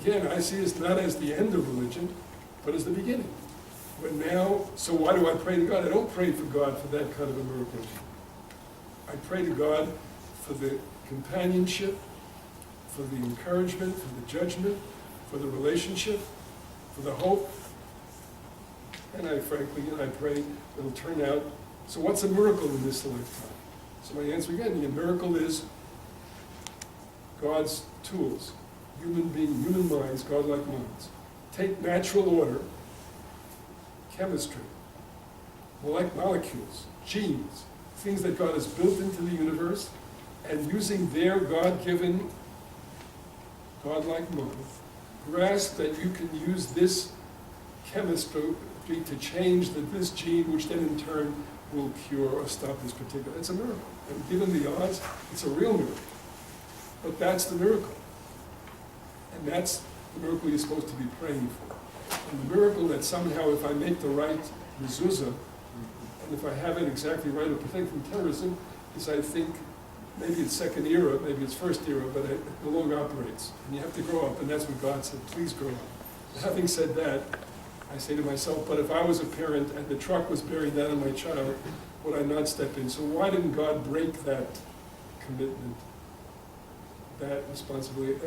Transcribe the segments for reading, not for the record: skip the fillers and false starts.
again, I see this not as the end of religion, but as the beginning. But now, so why do I pray to God? I don't pray for God for that kind of a miracle. I pray to God for the companionship, for the encouragement, for the judgment, for the relationship, for the hope. And I pray it'll turn out. So what's a miracle in this lifetime? So my answer again, the miracle is God's tools, human minds, God-like minds. Take natural order, chemistry, molecules, genes, things that God has built into the universe, and using their God-given, God-like mind, grasp that you can use this chemistry to change this gene, which then in turn will cure or stop this particular. It's a miracle. And given the odds, it's a real miracle. But that's the miracle. And that's the miracle you're supposed to be praying for. And the miracle that somehow if I make the right mezuzah, and if I have it exactly right, or protect from terrorism, is I think maybe it's second era, maybe it's first era, but it no longer operates. And you have to grow up, and that's what God said, please grow up. And having said that, I say to myself, but if I was a parent and the truck was bearing down on my child, would I not step in? So why didn't God break that commitment, that responsibility,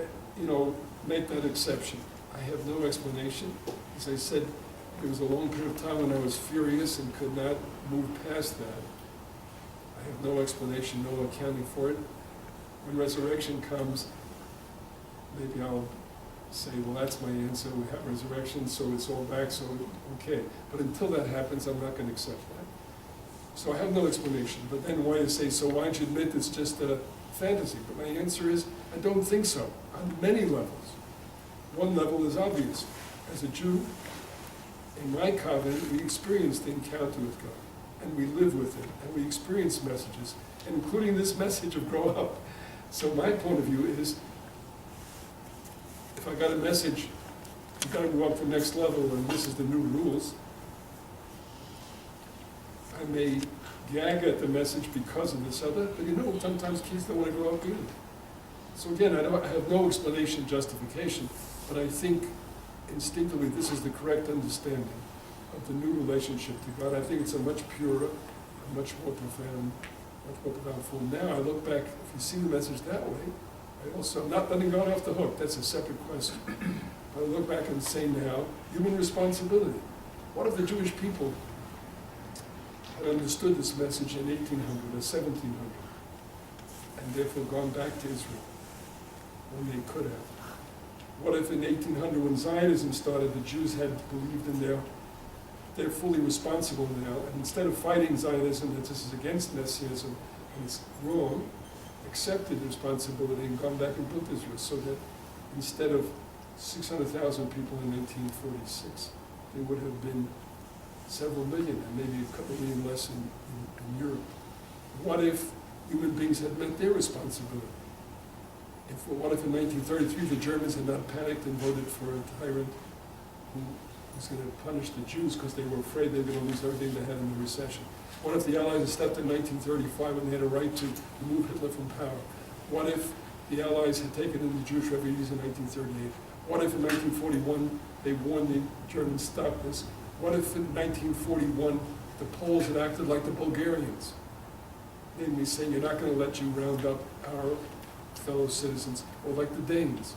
make that exception? I have no explanation. As I said, there was a long period of time when I was furious and could not move past that. I have no explanation, no accounting for it. When resurrection comes, maybe I'll say, well, that's my answer. We have resurrection, so it's all back, so okay. But until that happens, I'm not going to accept that. So I have no explanation. But then why to say, so why don't you admit it's just a fantasy? But my answer is, I don't think so, on many levels. One level is obvious. As a Jew, in my covenant, we experience the encounter with God, and we live with it, and we experience messages, including this message of grow up. So my point of view is, if I got a message, you've got to go up to the next level, and this is the new rules, I may gag at the message because of this other, but sometimes kids don't want to grow up either. So again, I have no explanation, justification, but I think instinctively this is the correct understanding of the new relationship to God. I think it's a much purer, a much more profound form. Now I look back, if you see the message that way, I'm not letting God off the hook, that's a separate question. But I look back and say now, human responsibility. What if the Jewish people had understood this message in 1800 or 1700, and therefore gone back to Israel when they could have? What if in 1800, when Zionism started, the Jews had believed in they're fully responsible now, and instead of fighting Zionism, that this is against Messianism and it's wrong, accepted responsibility and gone back and built Israel, so that instead of 600,000 people in 1946, there would have been several million, and maybe a couple million less in Europe. What if human beings had met their responsibility? What if in 1933 the Germans had not panicked and voted for a tyrant who was going to punish the Jews because they were afraid they were going to lose everything they had in the recession? What if the Allies had stepped in 1935 when they had a right to remove Hitler from power? What if the Allies had taken in the Jewish refugees in 1938? What if in 1941 they warned the Germans, stop this? What if in 1941 the Poles had acted like the Bulgarians? Namely saying, you're not going to let you round up our fellow citizens, or like the Danes.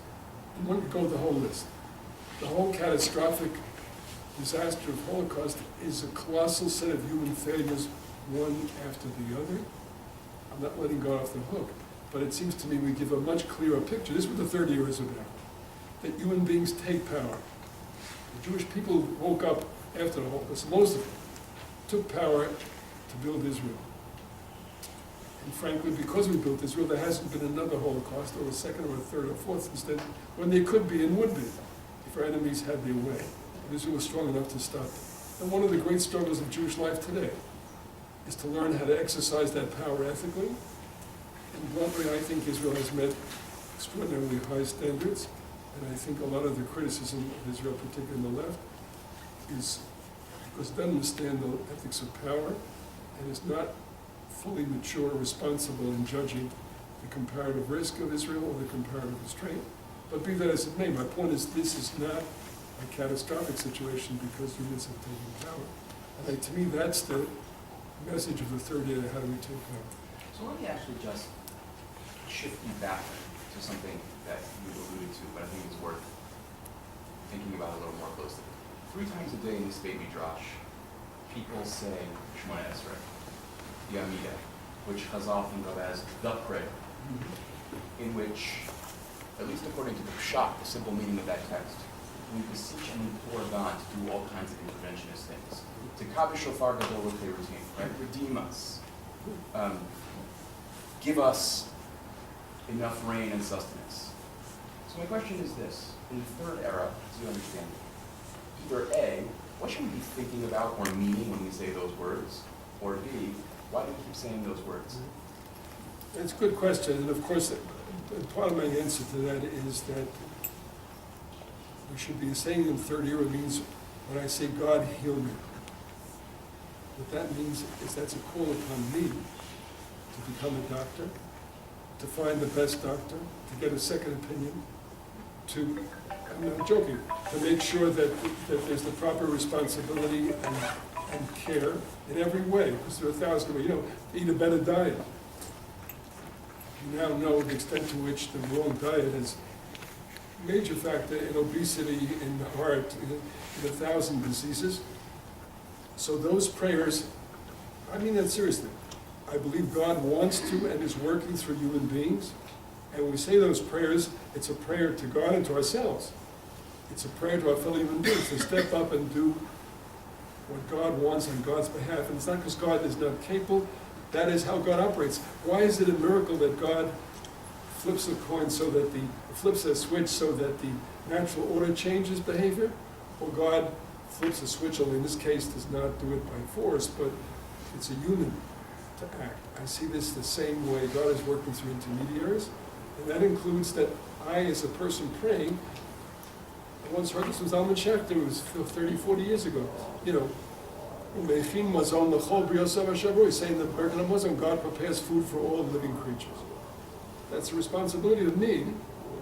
And one could go the whole list. The whole catastrophic disaster of Holocaust is a colossal set of human failures, one after the other. I'm not letting God off the hook, but it seems to me we give a much clearer picture. This is what the third year is about, that human beings take power. The Jewish people woke up after the Holocaust, most of them took power to build Israel. And frankly, because we built Israel, there hasn't been another Holocaust, or a second, or a third, or fourth instead, when they could be and would be, if our enemies had their way. And Israel was strong enough to stop it. And one of the great struggles of Jewish life today is to learn how to exercise that power ethically. And bluntly, I think Israel has met extraordinarily high standards. And I think a lot of the criticism of Israel, particularly in the left, is because it doesn't understand the ethics of power and is not fully mature, responsible in judging the comparative risk of Israel or the comparative restraint. But be that as it may, my point is this is not a catastrophic situation because humans have taken power. And to me, that's the message of the third era, how do we take power? So let me actually just shift you back to something that you alluded to, but I think it's worth thinking about a little more closely. 3 times a day in this baby drosh, people say Shemona Esrei, the Amidah, which Chazal think of as the prayer, in which, at least according to the Pshat, the simple meaning of that text, we beseech and implore God to do all kinds of interventionist things. To Kavish Shofar Gadol Routine, right? Redeem us. Give us enough rain and sustenance. So my question is this: in the third era, as you understand it, either A, what should we be thinking about or meaning when we say those words? Or B, why do we keep saying those words? It's a good question, and of course, part of my answer to that is that we should be saying in the third era means when I say God heal me. What that means is that's a call upon me to become a doctor, to find the best doctor, to get a second opinion, I'm not joking, to make sure that there's the proper responsibility and care in every way, because there are 1,000 ways. Eat a better diet. You now know the extent to which the wrong diet is a major factor in obesity, in the heart, in 1,000 diseases. So those prayers, I mean that seriously. I believe God wants to and is working through human beings. And when we say those prayers, it's a prayer to God and to ourselves. It's a prayer to our fellow human beings to step up and do what God wants on God's behalf. And it's not because God is not capable. That is how God operates. Why is it a miracle that God flips a coin flips a switch so that the natural order changes behavior? Or God flips a switch, only in this case does not do it by force, but it's a human to act. I see this the same way. God is working through intermediaries, and that includes that I, as a person praying, I once heard this with Alman Schechter, it was 30, 40 years ago. Saying the Bergen of Muslim, God prepares food for all living creatures. That's the responsibility of me,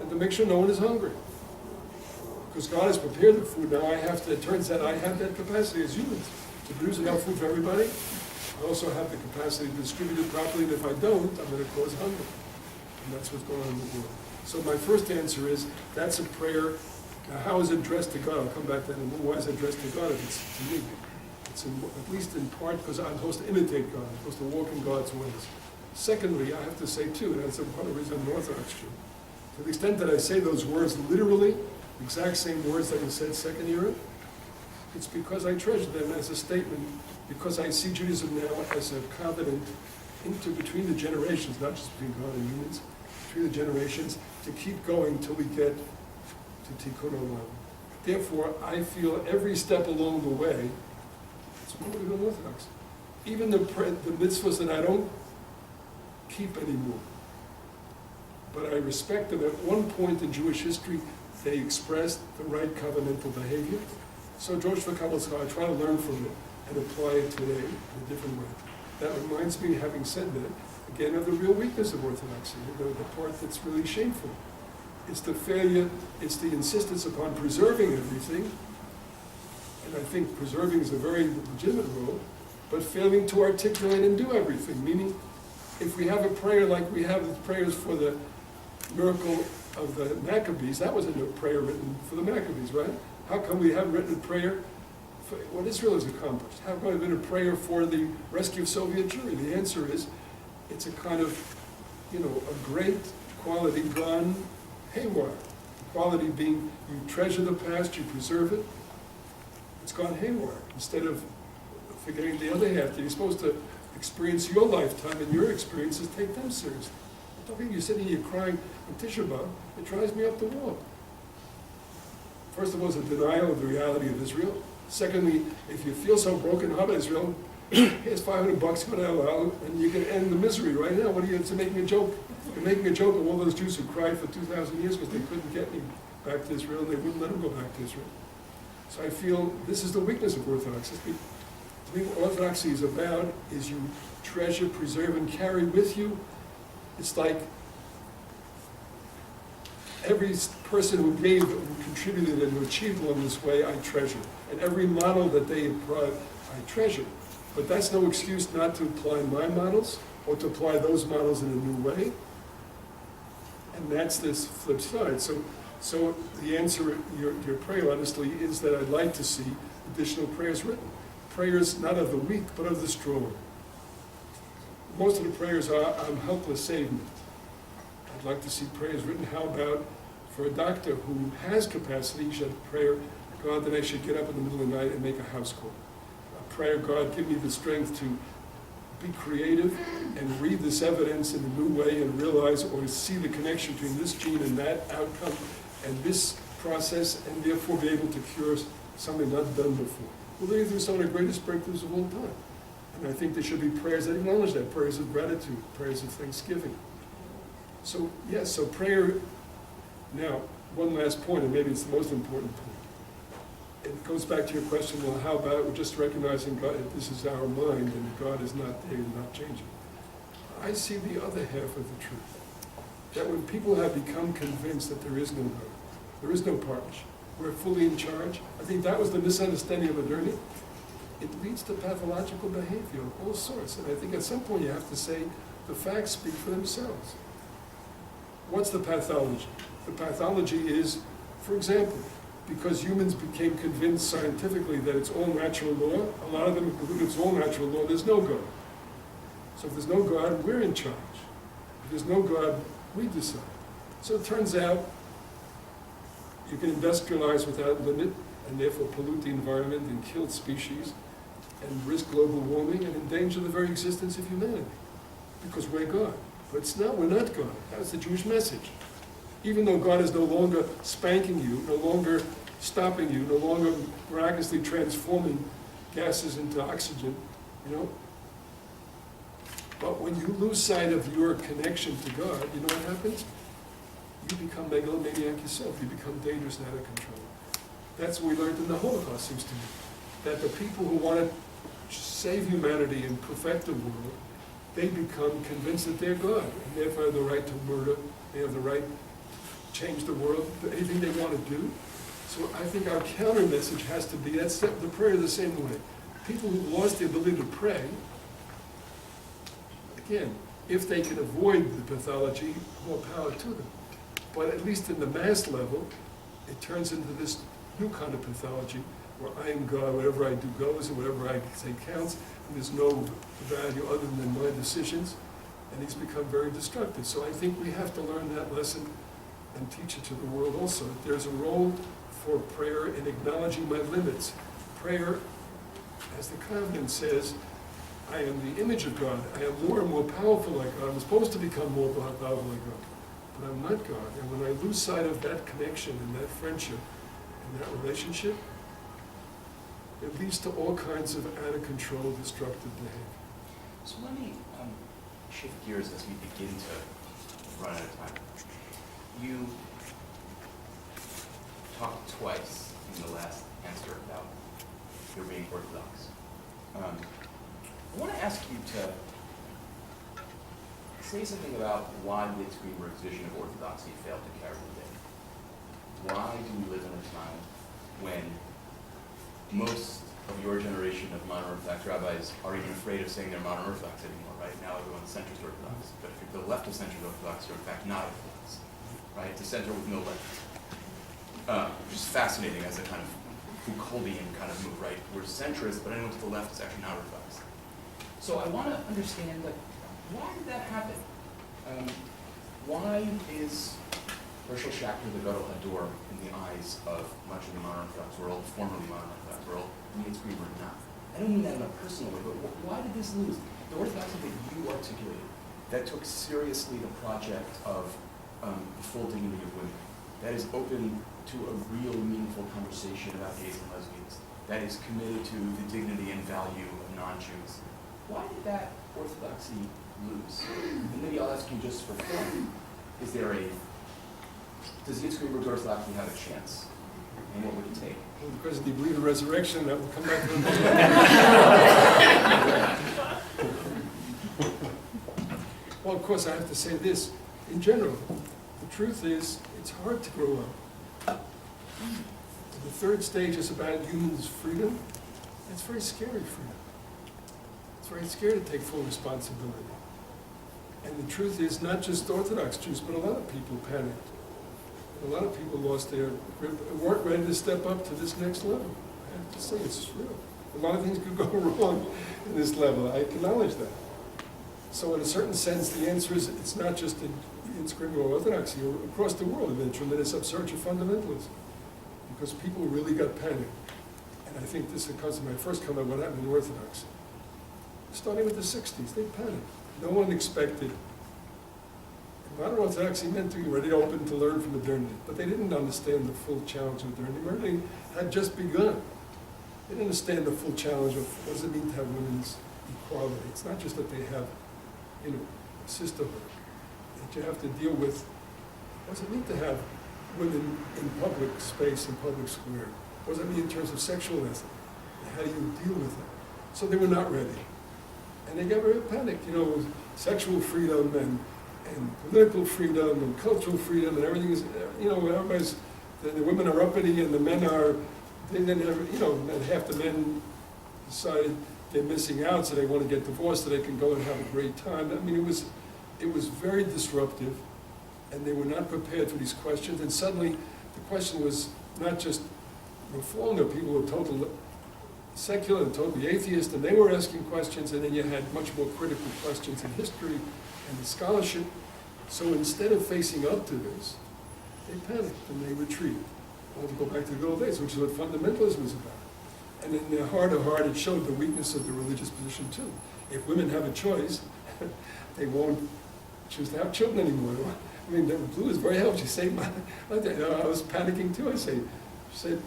and to make sure no one is hungry. Because God has prepared the food, now it turns out I have that capacity as humans to produce enough food for everybody. I also have the capacity to distribute it properly, and if I don't, I'm going to cause hunger. And that's what's going on in the world. So my first answer is, that's a prayer. Now, how is it addressed to God? I'll come back to that in a minute. Why is it addressed to God if it's to me? It's at least in part because I'm supposed to imitate God. I'm supposed to walk in God's ways. Secondly, I have to say too, and that's part of the reason I'm an Orthodox Jew, to the extent that I say those words literally, exact same words that were said second era, it's because I treasure them as a statement, because I see Judaism now as a covenant between the generations, not just between God and humans, between the generations, to keep going till we get to Tikkun Olam. Therefore, I feel every step along the way, it's what we've been Orthodox. Even the mitzvahs that I don't keep anymore, but I respect them. At one point in Jewish history, they expressed the right covenantal behavior. So George Vakabalska, I try to learn from it and apply it today in a different way. That reminds me, having said that, again, of the real weakness of Orthodoxy, the part that's really shameful. It's the failure, it's the insistence upon preserving everything, and I think preserving is a very legitimate role, but failing to articulate and do everything, meaning if we have a prayer like we have the prayers for the miracle of the Maccabees, that was a prayer written for the Maccabees, right? How come we haven't written a prayer for what Israel has accomplished? How come we haven't written a prayer for the rescue of Soviet Jewry? The answer is, it's a kind of, a great quality gone haywire. The quality being, you treasure the past, you preserve it. It's gone haywire. Instead of forgetting the other half, that you're supposed to experience your lifetime and your experiences, take them seriously. I think you're sitting here crying on Tisha B'Av, it drives me up the wall. First of all, it's a denial of the reality of Israel. Secondly, if you feel so broken hearted Israel, here's $500, go to El Al, and you can end the misery right now. What are you making a joke? You're making a joke of all those Jews who cried for 2,000 years because they couldn't get any back to Israel, and they wouldn't let them go back to Israel. So I feel this is the weakness of Orthodoxy. To me, what Orthodoxy is about is you treasure, preserve, and carry with you. It's like every person who gave, who contributed and who achieved along this way, I treasure. And every model that they apply, I treasure. But that's no excuse not to apply my models or to apply those models in a new way. And that's this flip side. So the answer, your prayer, honestly, is that I'd like to see additional prayers written. Prayers not of the weak, but of the strong. Most of the prayers are, I'm helpless, save me. I'd like to see prayers written. How about for a doctor who has capacity, should have prayer, God, that I should get up in the middle of the night and make a house call. A prayer, God, give me the strength to be creative and read this evidence in a new way and realize or see the connection between this gene and that outcome and this process, and therefore be able to cure something not done before. Well, these are some of the greatest breakthroughs of all time. And I think there should be prayers that acknowledge that, prayers of gratitude, prayers of thanksgiving. So, yes, so prayer. Now, one last point, and maybe it's the most important point. It goes back to your question, well, how about we're just recognizing God, this is our mind, and God is not there and not changing. I see the other half of the truth. That when people have become convinced that there is no God, there is no partnership, we're fully in charge, I think that was the misunderstanding of modernity. It leads to pathological behavior of all sorts. And I think at some point you have to say, the facts speak for themselves. What's the pathology? The pathology is, for example, because humans became convinced scientifically that it's all natural law, a lot of them conclude it's all natural law, there's no God. So if there's no God, we're in charge. If there's no God, we decide. So it turns out you can industrialize without limit and therefore pollute the environment and kill species and risk global warming and endanger the very existence of humanity because we're God. But it's not, we're not God. That's the Jewish message. Even though God is no longer spanking you, no longer stopping you, no longer miraculously transforming gases into oxygen, you know. But when you lose sight of your connection to God, you know what happens? You become megalomaniac yourself. You become dangerous and out of control. That's what we learned in the Holocaust, seems to me. That the people who want to save humanity and perfect the world, they become convinced that they're God, and therefore have the right to murder, they have the right to change the world, anything they want to do. So I think our counter message has to be, that's the prayer the same way. People who've lost the ability to pray, again, if they can avoid the pathology, more power to them. But at least in the mass level, it turns into this new kind of pathology where I am God, whatever I do goes, and whatever I say counts, and there's no value other than my decisions, and he's become very destructive. So I think we have to learn that lesson and teach it to the world also. There's a role for prayer in acknowledging my limits. Prayer, as the covenant says, I am the image of God. I am more and more powerful like God. I'm supposed to become more powerful like God. But I'm not God. And when I lose sight of that connection and that friendship and that relationship, it leads to all kinds of out of control, destructive behavior. So let me shift gears as we begin to run out of time. You talked twice in the last answer about your being Orthodox. I want to ask you to say something about why Yitz Greenberg's vision of Orthodoxy failed to carry the day. Why do we live in a time when most of your generation of modern Orthodox rabbis are even afraid of saying they're modern Orthodox anymore, right? Now everyone's centrist Orthodox. But if you're the left of centrist Orthodox, you're in fact not Orthodox, right? It's a center with no left. Which is fascinating as a kind of Foucauldian kind of move, right? We're centrist, but anyone to the left is actually not Orthodox. So I want to understand, like, why did that happen? Why is Herschel Schachter the Gadol Hador in the eyes of much of the modern Orthodox world, formerly modern Orthodox world, and Yitz Greenberg not? I don't mean that in a personal way, but why did this lose? The Orthodoxy that you articulated, that took seriously the project of the full dignity of women, that is open to a real meaningful conversation about gays and lesbians, that is committed to the dignity and value of non-Jews. Why did that Orthodoxy lose? And maybe I'll ask you just for fun, does Yitz Greenberg's Orthodoxy have a chance? And what would it take? Well, because if you believe in resurrection, that will come back to the Well, of course, I have to say this. In general, the truth is, it's hard to grow up. The third stage is about humans' freedom. It's very scary freedom. It's very scary to take full responsibility. And the truth is, not just Orthodox Jews, but a lot of people panicked. A lot of people lost their grip and weren't ready to step up to this next level. I have to say, it's real. A lot of things could go wrong in this level. I acknowledge that. So in a certain sense, the answer is, it's not just in Yitz Greenberg Orthodoxy. Across the world, there's been a tremendous upsurge of fundamentalism, because people really got panicked. And I think this occurs in my first comment, what happened in Orthodoxy. Starting with the 60s, they panicked. No one expected. Modern Orthodoxy meant to be ready to open to learn from modernity, but they didn't understand the full challenge of modernity. Modernity had just begun. They didn't understand the full challenge of what does it mean to have women's equality. It's not just that they have, a sisterhood. That you have to deal with, what does it mean to have women in public space, in public square? What does it mean in terms of sexual ethic? How do you deal with that? So they were not ready. And they got very panicked, sexual freedom and political freedom and cultural freedom and everything is, everybody's, the women are uppity and the men are, they didn't have, and half the men decided they're missing out, so they want to get divorced so they can go and have a great time. I mean, it was very disruptive, and they were not prepared for these questions, and suddenly the question was not just reform, there people were totally secular and totally atheist, and they were asking questions, and then you had much more critical questions in history and the scholarship. So instead of facing up to this, they panicked and they retreated. Well, to go back to the good old days, which is what fundamentalism is about. And in their heart of heart, it showed the weakness of the religious position too. If women have a choice, they won't choose to have children anymore. I mean, Blue is very helpful. She saved my life. I was panicking too. She said,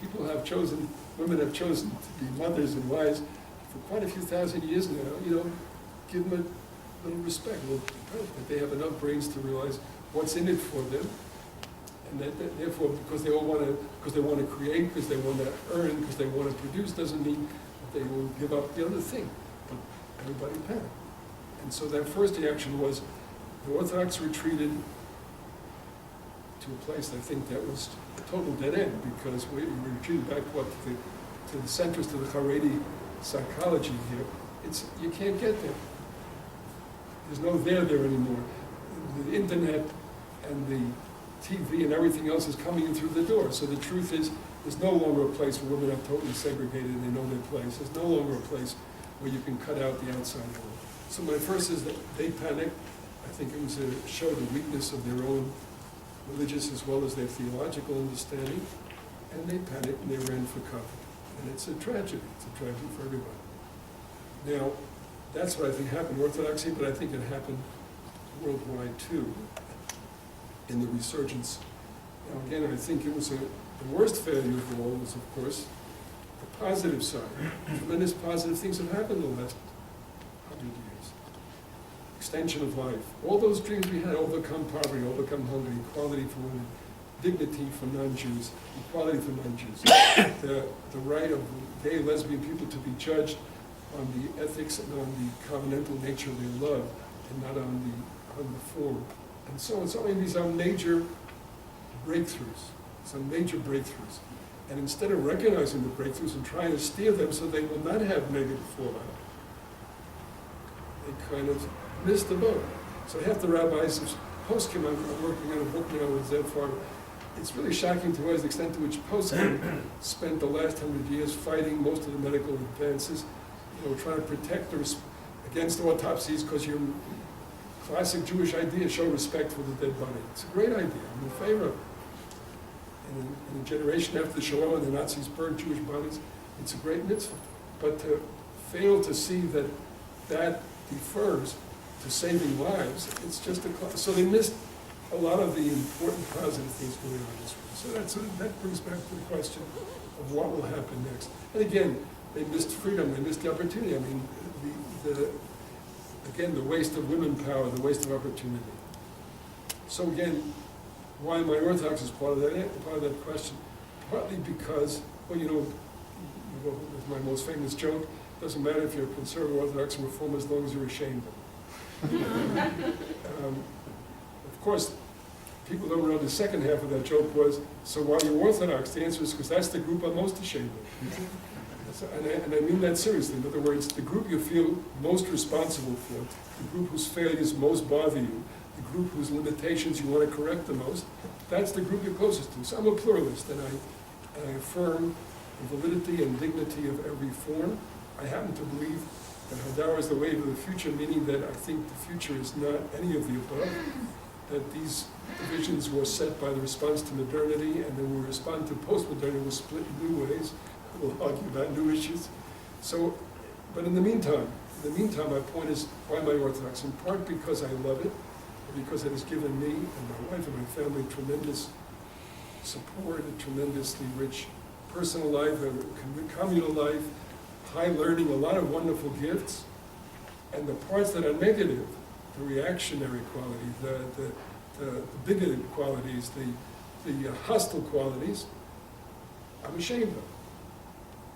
people have chosen, women have chosen to be mothers and wives for quite a few thousand years now. Give them a little respect, that they have enough brains to realize what's in it for them, and that therefore, because they want to create, because they want to earn, because they want to produce, doesn't mean that they will give up the other thing. But everybody panicked, and so that first reaction was the Orthodox retreated to a place I think that was a total dead end, because we retreated back to the centrist of the Haredi psychology here. You can't get there. There's no there anymore. The internet and the TV and everything else is coming in through the door. So the truth is, there's no longer a place where women are totally segregated and they know their place. There's no longer a place where you can cut out the outside world. So my first is that they panicked. I think it was to show the weakness of their own religious as well as their theological understanding. And they panicked and they ran for cover. And it's a tragedy. It's a tragedy for everybody. Now, that's what I think happened in Orthodoxy, but I think it happened worldwide too, in the resurgence. Now again, I think it was the worst failure of all was, of course, the positive side. Tremendous positive things have happened in the last 100 years. Extension of life. All those dreams we had, overcome poverty, overcome hunger, equality for women, dignity for non-Jews, equality for non-Jews, the right of gay, lesbian people to be judged on the ethics and on the covenantal nature of their love, and not on the form. And so on. So these are major breakthroughs. Some major breakthroughs. And instead of recognizing the breakthroughs and trying to steer them so they will not have negative fallout, they kind of missed the boat. So half the rabbis, Poskim, I'm working on a book now with Zev Farber. It's really shocking to us the extent to which Poskim spent the last 100 years fighting most of the medical advances, trying to protect against autopsies, because your classic Jewish idea, show respect for the dead body. It's a great idea. I'm in favor of it. And in a generation after the Shoah, when the Nazis burned Jewish bodies, it's a great mitzvah. But to fail to see that defers to saving lives, it's just so they missed a lot of the important positive things going on in this world. So that brings back to the question of what will happen next. And again, they missed freedom, they missed the opportunity. I mean, again, the waste of women power, the waste of opportunity. So again, why am I Orthodox is part of that question? Partly because, my most famous joke, doesn't matter if you're conservative, Orthodox, or Reform, as long as you're ashamed of it. Of course, people don't know the second half of that joke was, so why are you Orthodox? The answer is because that's the group I'm most ashamed of. And I mean that seriously. In other words, the group you feel most responsible for, the group whose failures most bother you, the group whose limitations you want to correct the most, that's the group you're closest to. So I'm a pluralist, and I affirm the validity and dignity of every form. I happen to believe that Hadar is the way to the future, meaning that I think the future is not any of the above, that these divisions were set by the response to modernity, and then we respond to post-modernity, we'll split in new ways, we'll argue about new issues. So, but in the meantime, my point is, why am I Orthodox? In part because I love it, and because it has given me and my wife and my family tremendous support, a tremendously rich personal life, a communal life, high learning, a lot of wonderful gifts, and the parts that are negative, the reactionary quality, the bigoted qualities, the hostile qualities, I'm ashamed of.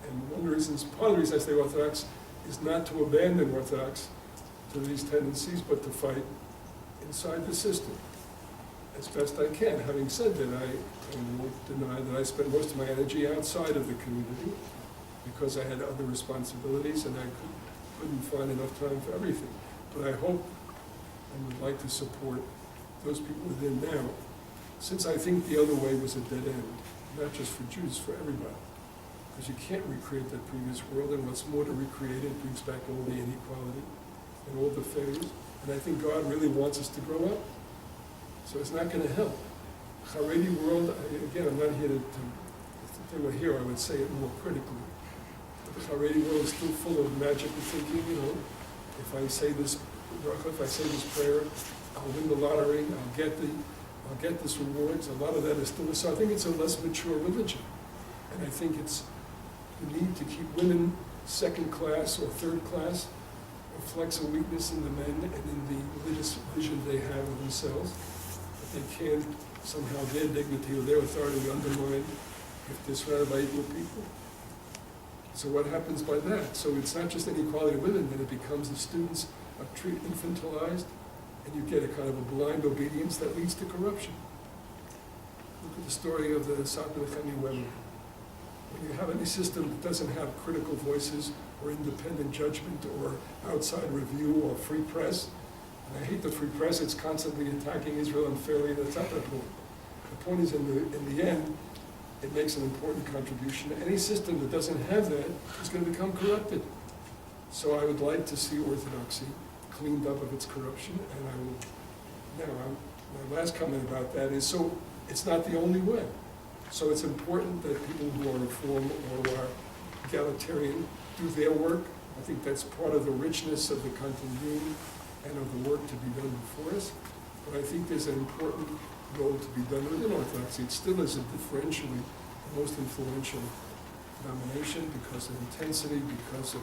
And one of the reasons, part of the reason I say Orthodox is not to abandon Orthodox to these tendencies, but to fight inside the system as best I can. Having said that, I won't deny that I spend most of my energy outside of the community because I had other responsibilities and I couldn't find enough time for everything. But I hope and would like to support those people within now, since I think the other way was a dead end, not just for Jews, for everybody. Because you can't recreate that previous world, and what's more, to recreate it brings back all the inequality and all the failures. And I think God really wants us to grow up. So it's not going to help. Haredi world, again, I'm not here to if they were here, I would say it more critically. But the Haredi world is still full of magical thinking, you know. If I say this bracha, if I say this prayer, I'll win the lottery, I'll get this rewards. A lot of that is still, so I think it's a less mature religion. And I think it's the need to keep women second class or third class reflects a weakness in the men and in the religious vision they have of themselves. That they can't somehow their dignity or their authority be undermined if they're surrounded by equal people. So what happens by that? So it's not just inequality of women, then it becomes the students are infantilized, and you get a kind of a blind obedience that leads to corruption. Look at the story of the Satmar women. When you have any system that doesn't have critical voices or independent judgment or outside review or free press, and I hate the free press, it's constantly attacking Israel unfairly, that's not the point. The point is, in the end, it makes an important contribution. Any system that doesn't have that is going to become corrupted. So I would like to see Orthodoxy cleaned up of its corruption, and I will, my last comment about that is, so it's not the only way. So it's important that people who are Reform or are egalitarian do their work. I think that's part of the richness of the continuum and of the work to be done before us. But I think there's an important role to be done within Orthodoxy. It still is a differentially the most influential denomination because of intensity, because of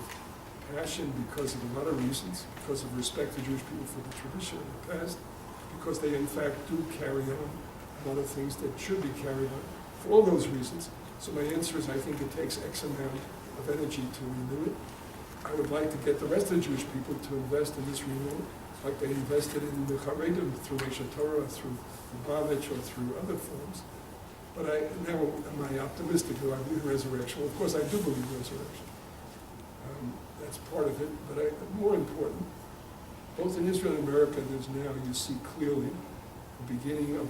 passion, because of a lot of reasons, because of respect to Jewish people for the tradition of the past, because they in fact do carry on a lot of things that should be carried on. For all those reasons. So my answer is I think it takes X amount of energy to renew it. I would like to get the rest of the Jewish people to invest in this renewal, like they invested in the Haredim through Eshet Torah, through Lubavitch, or through other forms. But now am I optimistic? Do I believe in resurrection? Well, of course I do believe in resurrection. That's part of it. But more important, both in Israel and America, there's now, you see clearly, the beginning of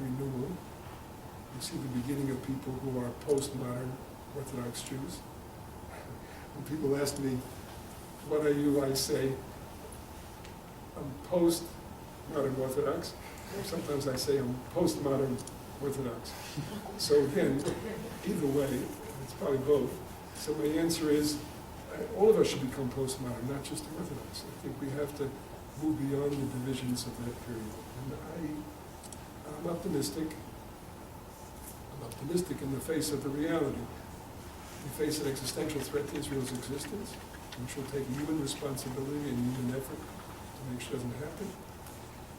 renewal. You see the beginning of people who are postmodern Orthodox Jews. When people ask me, what are you, I say, I'm post-modern Orthodox. Or sometimes I say I'm postmodern Orthodox. So again, either way, it's probably both. So my answer is, all of us should become postmodern, not just Orthodox. I think we have to move beyond the divisions of that period. And I'm optimistic. Optimistic in the face of the reality. We face an existential threat to Israel's existence, which will take human responsibility and human effort to make sure it doesn't happen.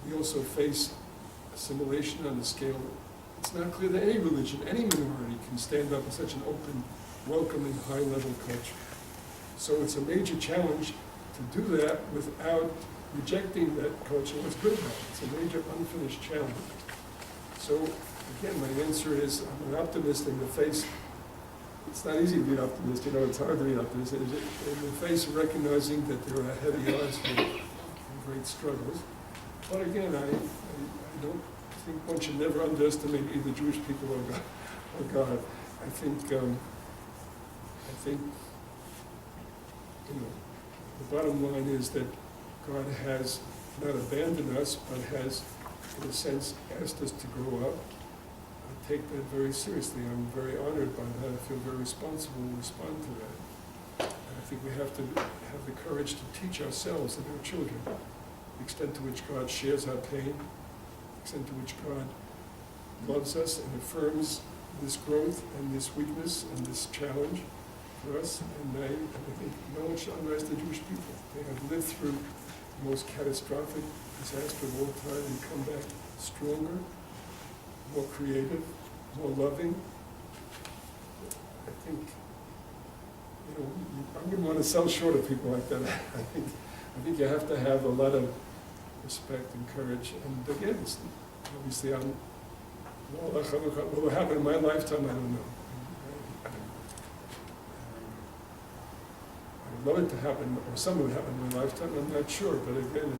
We also face assimilation on a scale. It's not clear that any religion, any minority can stand up in such an open, welcoming, high-level culture. So it's a major challenge to do that without rejecting that culture. What's good about it? It's a major unfinished challenge. So, again, my answer is, I'm an optimist in the face, it's not easy to be an optimist, it's hard to be an optimist, in the face of recognizing that there are heavy odds and great struggles. But again, I don't think one should never underestimate either Jewish people or God. I think, the bottom line is that God has not abandoned us, but has, in a sense, asked us to grow up. I take that very seriously. I'm very honored by that. I feel very responsible to respond to that. And I think we have to have the courage to teach ourselves and our children the extent to which God shares our pain, the extent to which God loves us and affirms this growth and this weakness and this challenge for us. And I think no one should underestimate the Jewish people. They have lived through the most catastrophic disaster of all time and come back stronger, more creative, more loving. I think, I wouldn't want to sell short of people like that. I think you have to have a lot of respect and courage. And again, obviously, what will happen in my lifetime, I don't know. I would love it to happen, or some of it happen in my lifetime, I'm not sure, but again,